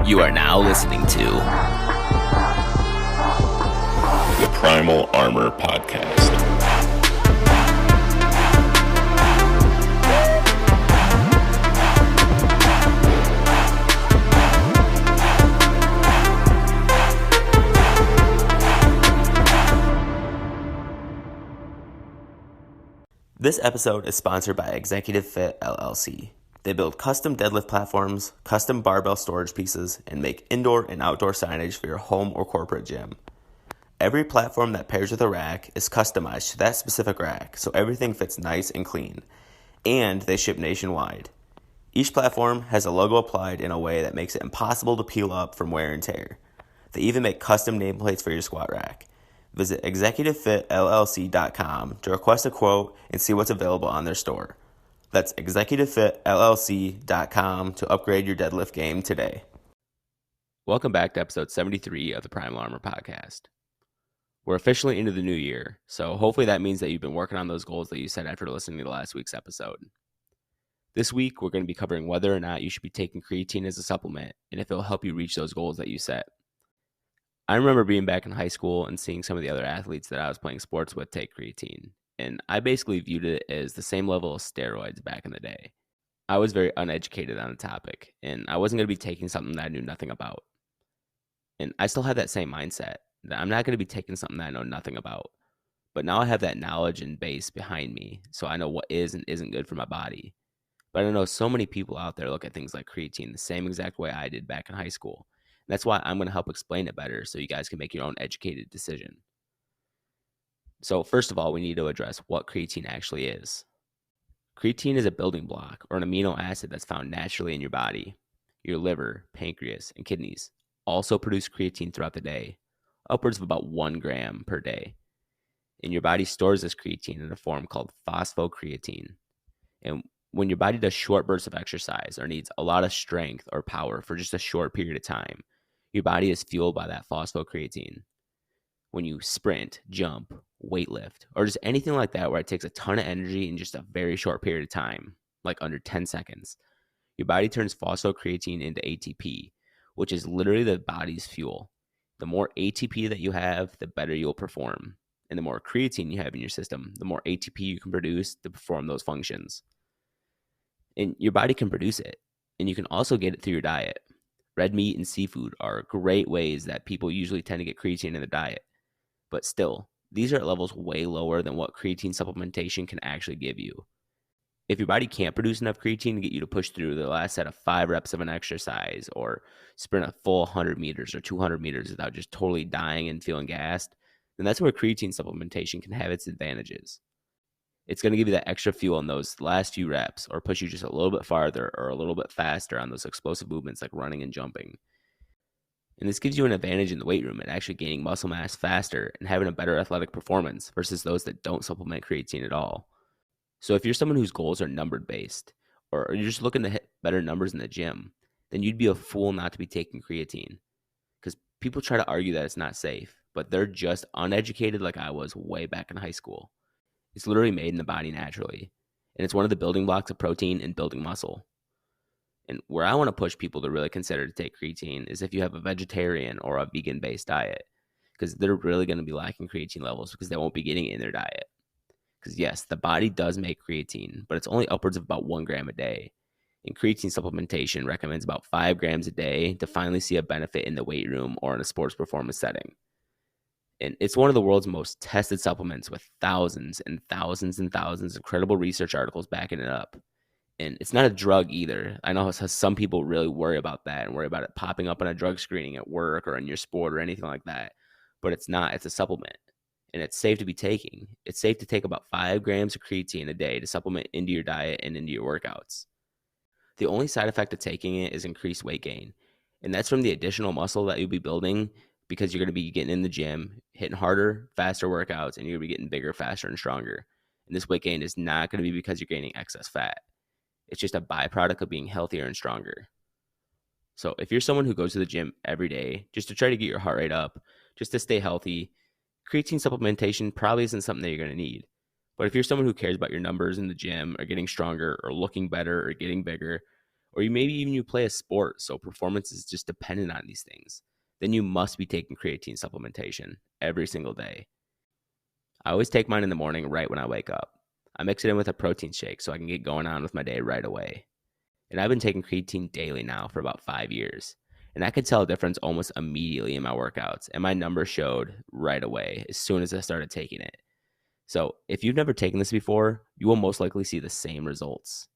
You are now listening to the Primal Armor Podcast. This episode is sponsored by Executive Fit LLC. They build custom deadlift platforms, custom barbell storage pieces, and make indoor and outdoor signage for your home or corporate gym. Every platform that pairs with a rack is customized to that specific rack, so everything fits nice and clean. And they ship nationwide. Each platform has a logo applied in a way that makes it impossible to peel up from wear and tear. They even make custom nameplates for your squat rack. Visit executivefitllc.com to request a quote and see what's available on their store. That's executivefitllc.com to upgrade your deadlift game today. Welcome back to episode 73 of the Primal Armor Podcast. We're officially into the new year, so hopefully that means that you've been working on those goals that you set after listening to last week's episode. This week, we're going to be covering whether or not you should be taking creatine as a supplement and if it will help you reach those goals that you set. I remember being back in high school and seeing some of the other athletes that I was playing sports with take creatine, and I basically viewed it as the same level of steroids back in the day. I was very uneducated on the topic, and I wasn't going to be taking something that I knew nothing about. And I still had that same mindset, that I'm not going to be taking something that I know nothing about. But now I have that knowledge and base behind me, so I know what is and isn't good for my body. But I know so many people out there look at things like creatine the same exact way I did back in high school. That's why I'm going to help explain it better so you guys can make your own educated decision. So first of all, we need to address what creatine actually is. Creatine is a building block or an amino acid that's found naturally in your body. Your liver, pancreas, and kidneys also produce creatine throughout the day, upwards of about 1 gram per day. And your body stores this creatine in a form called phosphocreatine. And when your body does short bursts of exercise or needs a lot of strength or power for just a short period of time, your body is fueled by that phosphocreatine. When you sprint, jump, weightlift, or just anything like that where it takes a ton of energy in just a very short period of time, like under 10 seconds, your body turns phosphocreatine into ATP, which is literally the body's fuel. The more ATP that you have, the better you'll perform. And the more creatine you have in your system, the more ATP you can produce to perform those functions. And your body can produce it, and you can also get it through your diet. Red meat and seafood are great ways that people usually tend to get creatine in their diet. But still, these are at levels way lower than what creatine supplementation can actually give you. If your body can't produce enough creatine to get you to push through the last set of 5 reps of an exercise or sprint a full 100 meters or 200 meters without just totally dying and feeling gassed, then that's where creatine supplementation can have its advantages. It's going to give you that extra fuel in those last few reps or push you just a little bit farther or a little bit faster on those explosive movements like running and jumping. And this gives you an advantage in the weight room at actually gaining muscle mass faster and having a better athletic performance versus those that don't supplement creatine at all. So if you're someone whose goals are numbered based or you're just looking to hit better numbers in the gym, then you'd be a fool not to be taking creatine. Because people try to argue that it's not safe, but they're just uneducated like I was way back in high school. It's literally made in the body naturally, and it's one of the building blocks of protein and building muscle. And where I want to push people to really consider to take creatine is if you have a vegetarian or a vegan-based diet, because they're really going to be lacking creatine levels because they won't be getting it in their diet. Because yes, the body does make creatine, but it's only upwards of about 1 gram a day. And creatine supplementation recommends about 5 grams a day to finally see a benefit in the weight room or in a sports performance setting. And it's one of the world's most tested supplements with thousands and thousands and thousands of credible research articles backing it up. And it's not a drug either. I know some people really worry about that and worry about it popping up on a drug screening at work or in your sport or anything like that. But it's not. It's a supplement. And it's safe to be taking. It's safe to take about 5 grams of creatine a day to supplement into your diet and into your workouts. The only side effect of taking it is increased weight gain. And that's from the additional muscle that you'll be building because you're going to be getting in the gym, hitting harder, faster workouts, and you're going to be getting bigger, faster, and stronger. And this weight gain is not going to be because you're gaining excess fat. It's just a byproduct of being healthier and stronger. So if you're someone who goes to the gym every day just to try to get your heart rate up, just to stay healthy, creatine supplementation probably isn't something that you're going to need. But if you're someone who cares about your numbers in the gym or getting stronger or looking better or getting bigger, or maybe even you play a sport, so performance is just dependent on these things, then you must be taking creatine supplementation every single day. I always take mine in the morning right when I wake up. I mix it in with a protein shake so I can get going on with my day right away. And I've been taking creatine daily now for about 5 years. And I could tell a difference almost immediately in my workouts. And my numbers showed right away as soon as I started taking it. So if you've never taken this before, you will most likely see the same results.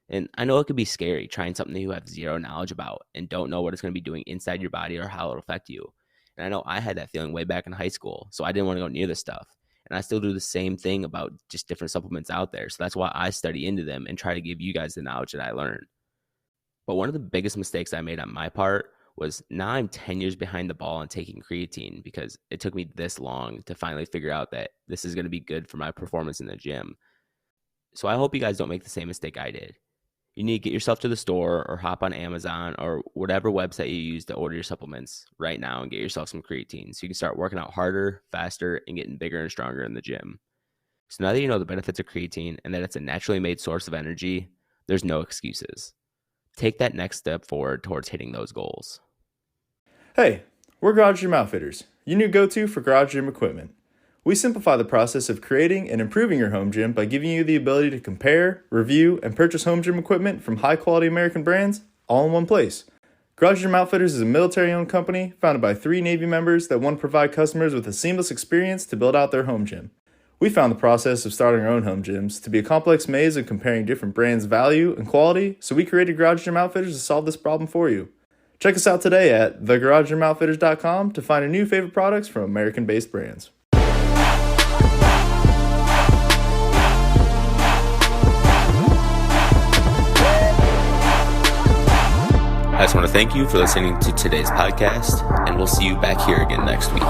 And I know it could be scary trying something that you have zero knowledge about and don't know what it's going to be doing inside your body or how it'll affect you. And I know I had that feeling way back in high school, so I didn't want to go near this stuff. And I still do the same thing about just different supplements out there. So that's why I study into them and try to give you guys the knowledge that I learned. But one of the biggest mistakes I made on my part was now I'm 10 years behind the ball on taking creatine because it took me this long to finally figure out that this is going to be good for my performance in the gym. So I hope you guys don't make the same mistake I did. You need to get yourself to the store or hop on Amazon or whatever website you use to order your supplements right now and get yourself some creatine so you can start working out harder, faster, and getting bigger and stronger in the gym. So now that you know the benefits of creatine and that it's a naturally made source of energy, there's no excuses. Take that next step forward towards hitting those goals. Hey, we're Garage Gym Outfitters, your new go-to for garage gym equipment. We simplify the process of creating and improving your home gym by giving you the ability to compare, review, and purchase home gym equipment from high-quality American brands all in one place. Garage Gym Outfitters is a military-owned company founded by 3 Navy members that want to provide customers with a seamless experience to build out their home gym. We found the process of starting our own home gyms to be a complex maze of comparing different brands' value and quality, so we created Garage Gym Outfitters to solve this problem for you. Check us out today at thegaragegymoutfitters.com to find your new favorite products from American-based brands. I just want to thank you for listening to today's podcast, and we'll see you back here again next week.